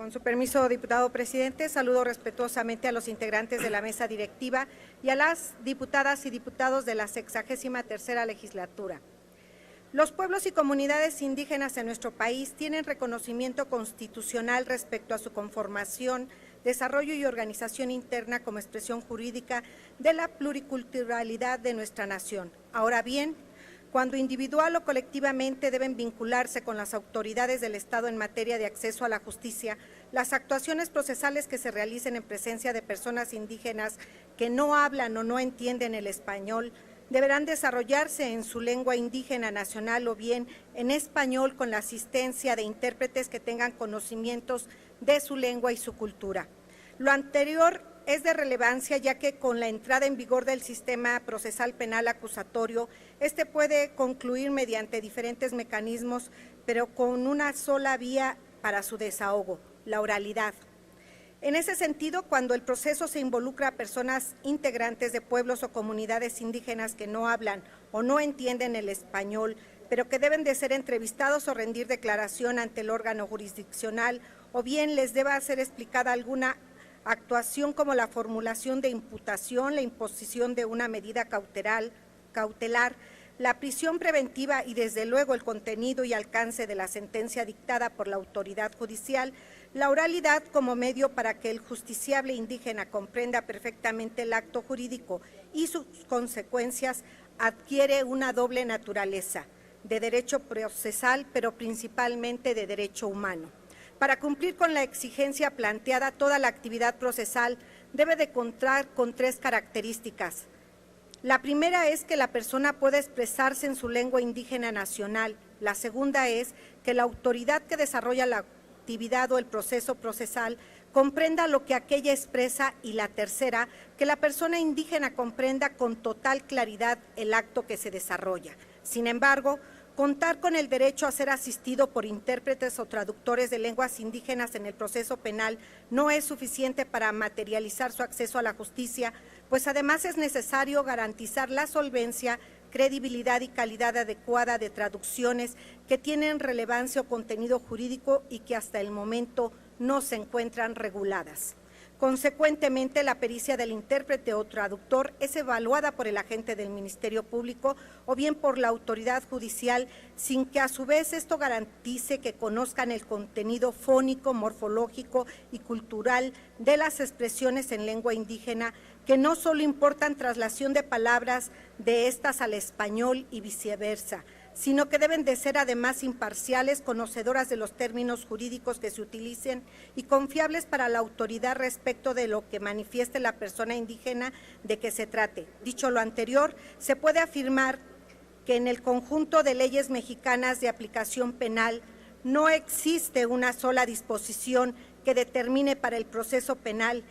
Con su permiso, diputado presidente, saludo respetuosamente a los integrantes de la mesa directiva y a las diputadas y diputados de la 63ª legislatura. Los pueblos y comunidades indígenas en nuestro país tienen reconocimiento constitucional respecto a su conformación, desarrollo y organización interna como expresión jurídica de la pluriculturalidad de nuestra nación. Ahora bien, cuando individual o colectivamente deben vincularse con las autoridades del Estado en materia de acceso a la justicia, las actuaciones procesales que se realicen en presencia de personas indígenas que no hablan o no entienden el español deberán desarrollarse en su lengua indígena nacional o bien en español con la asistencia de intérpretes que tengan conocimientos de su lengua y su cultura. Lo anterior es de relevancia ya que con la entrada en vigor del sistema procesal penal acusatorio, este puede concluir mediante diferentes mecanismos, pero con una sola vía para su desahogo, la oralidad. En ese sentido, cuando el proceso se involucra a personas integrantes de pueblos o comunidades indígenas que no hablan o no entienden el español, pero que deben de ser entrevistados o rendir declaración ante el órgano jurisdiccional, o bien les deba ser explicada alguna actuación como la formulación de imputación, la imposición de una medida cautelar, la prisión preventiva y desde luego el contenido y alcance de la sentencia dictada por la autoridad judicial, la oralidad como medio para que el justiciable indígena comprenda perfectamente el acto jurídico y sus consecuencias adquiere una doble naturaleza, de derecho procesal, pero principalmente de derecho humano. Para cumplir con la exigencia planteada, toda la actividad procesal debe de contar con tres características. La primera es que la persona pueda expresarse en su lengua indígena nacional. La segunda es que la autoridad que desarrolla la actividad o el proceso procesal comprenda lo que aquella expresa, y la tercera, que la persona indígena comprenda con total claridad el acto que se desarrolla. Sin embargo, contar con el derecho a ser asistido por intérpretes o traductores de lenguas indígenas en el proceso penal no es suficiente para materializar su acceso a la justicia, pues además es necesario garantizar la solvencia, credibilidad y calidad adecuada de traducciones que tienen relevancia o contenido jurídico y que hasta el momento no se encuentran reguladas. Consecuentemente, la pericia del intérprete o traductor es evaluada por el agente del Ministerio Público o bien por la autoridad judicial, sin que a su vez esto garantice que conozcan el contenido fónico, morfológico y cultural de las expresiones en lengua indígena, que no solo importan traslación de palabras de estas al español y viceversa, sino que deben de ser además imparciales, conocedoras de los términos jurídicos que se utilicen y confiables para la autoridad respecto de lo que manifieste la persona indígena de que se trate. Dicho lo anterior, se puede afirmar que en el conjunto de leyes mexicanas de aplicación penal no existe una sola disposición que determine para el proceso penal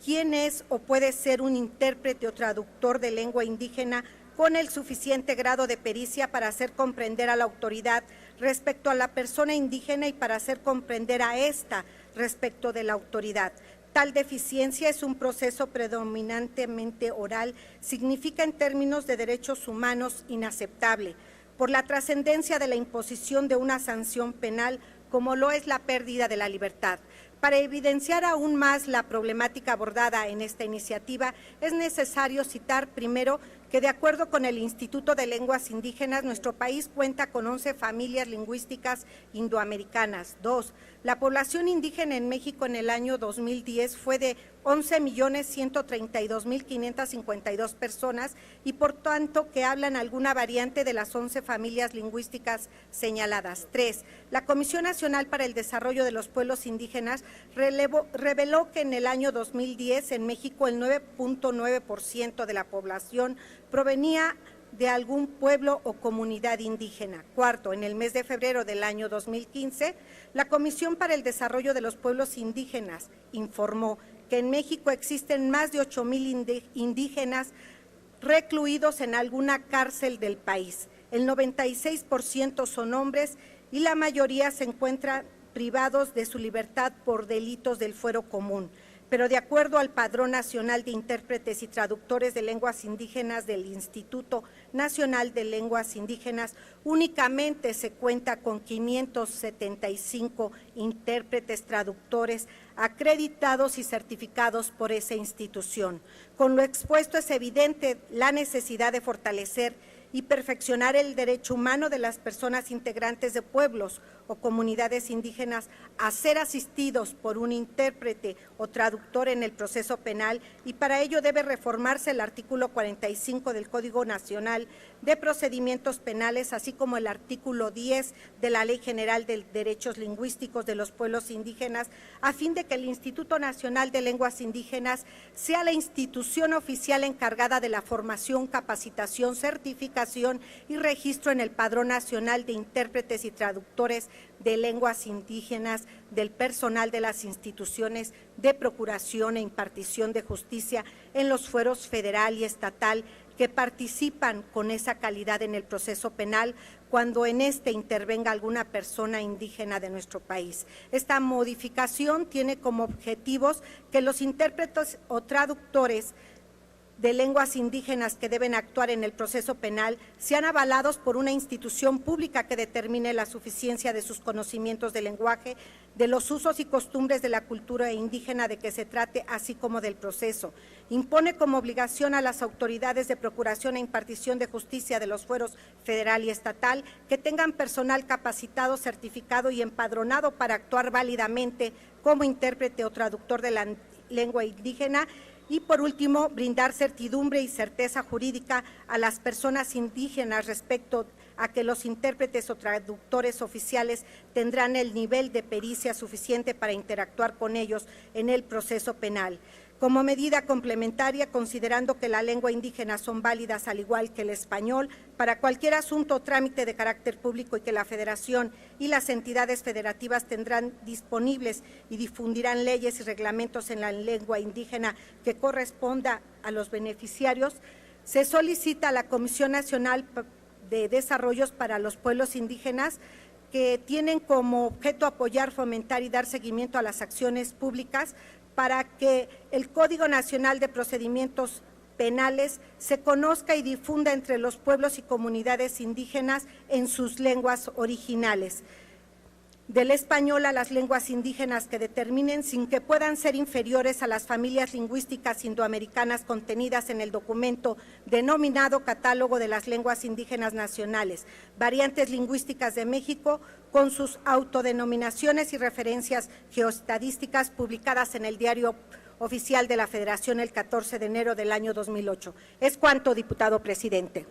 quién es o puede ser un intérprete o traductor de lengua indígena con el suficiente grado de pericia para hacer comprender a la autoridad respecto a la persona indígena y para hacer comprender a ésta respecto de la autoridad. Tal deficiencia es un proceso predominantemente oral, significa en términos de derechos humanos inaceptable, por la trascendencia de la imposición de una sanción penal como lo es la pérdida de la libertad. Para evidenciar aún más la problemática abordada en esta iniciativa, es necesario citar primero que de acuerdo con el Instituto de Lenguas Indígenas, nuestro país cuenta con 11 familias lingüísticas indoamericanas. 2. La población indígena en México en el año 2010 fue de 11.132.552 personas y por tanto que hablan alguna variante de las 11 familias lingüísticas señaladas. 3. La Comisión Nacional para el Desarrollo de los Pueblos Indígenas reveló que en el año 2010 en México el 9.9% de la población provenía de algún pueblo o comunidad indígena. 4. En el mes de febrero del año 2015, la Comisión para el Desarrollo de los Pueblos Indígenas informó que en México existen más de 8,000 indígenas recluidos en alguna cárcel del país. El 96% son hombres y la mayoría se encuentran privados de su libertad por delitos del fuero común. pero de acuerdo al Padrón Nacional de Intérpretes y Traductores de Lenguas Indígenas del Instituto Nacional de Lenguas Indígenas, únicamente se cuenta con 575 intérpretes traductores acreditados y certificados por esa institución. Con lo expuesto es evidente la necesidad de fortalecer y perfeccionar el derecho humano de las personas integrantes de pueblos o comunidades indígenas a ser asistidos por un intérprete o traductor en el proceso penal, y para ello debe reformarse el artículo 45 del Código Nacional de Procedimientos Penales, así como el artículo 10 de la Ley General de Derechos Lingüísticos de los Pueblos Indígenas, a fin de que el Instituto Nacional de Lenguas Indígenas sea la institución oficial encargada de la formación, capacitación, certificación y registro en el Padrón Nacional de Intérpretes y Traductores de Lenguas Indígenas del personal de las instituciones de procuración e impartición de justicia en los fueros federal y estatal que participan con esa calidad en el proceso penal cuando en este intervenga alguna persona indígena de nuestro país. Esta modificación tiene como objetivos que los intérpretes o traductores de lenguas indígenas que deben actuar en el proceso penal sean avalados por una institución pública que determine la suficiencia de sus conocimientos del lenguaje, de los usos y costumbres de la cultura indígena de que se trate, así como del proceso. Impone como obligación a las autoridades de procuración e impartición de justicia de los fueros federal y estatal que tengan personal capacitado, certificado y empadronado para actuar válidamente como intérprete o traductor de la lengua indígena. Y, por último, brindar certidumbre y certeza jurídica a las personas indígenas respecto a que los intérpretes o traductores oficiales tendrán el nivel de pericia suficiente para interactuar con ellos en el proceso penal. Como medida complementaria, considerando que la lengua indígena son válidas al igual que el español para cualquier asunto o trámite de carácter público y que la Federación y las entidades federativas tendrán disponibles y difundirán leyes y reglamentos en la lengua indígena que corresponda a los beneficiarios, se solicita a la Comisión Nacional de Desarrollos para los Pueblos Indígenas, que tienen como objeto apoyar, fomentar y dar seguimiento a las acciones públicas para que el Código Nacional de Procedimientos Penales se conozca y difunda entre los pueblos y comunidades indígenas en sus lenguas originales, del español a las lenguas indígenas que determinen, sin que puedan ser inferiores a las familias lingüísticas indoamericanas contenidas en el documento denominado Catálogo de las Lenguas Indígenas Nacionales, variantes lingüísticas de México, con sus autodenominaciones y referencias geoestadísticas publicadas en el Diario Oficial de la Federación el 14 de enero del año 2008. Es cuanto, diputado presidente.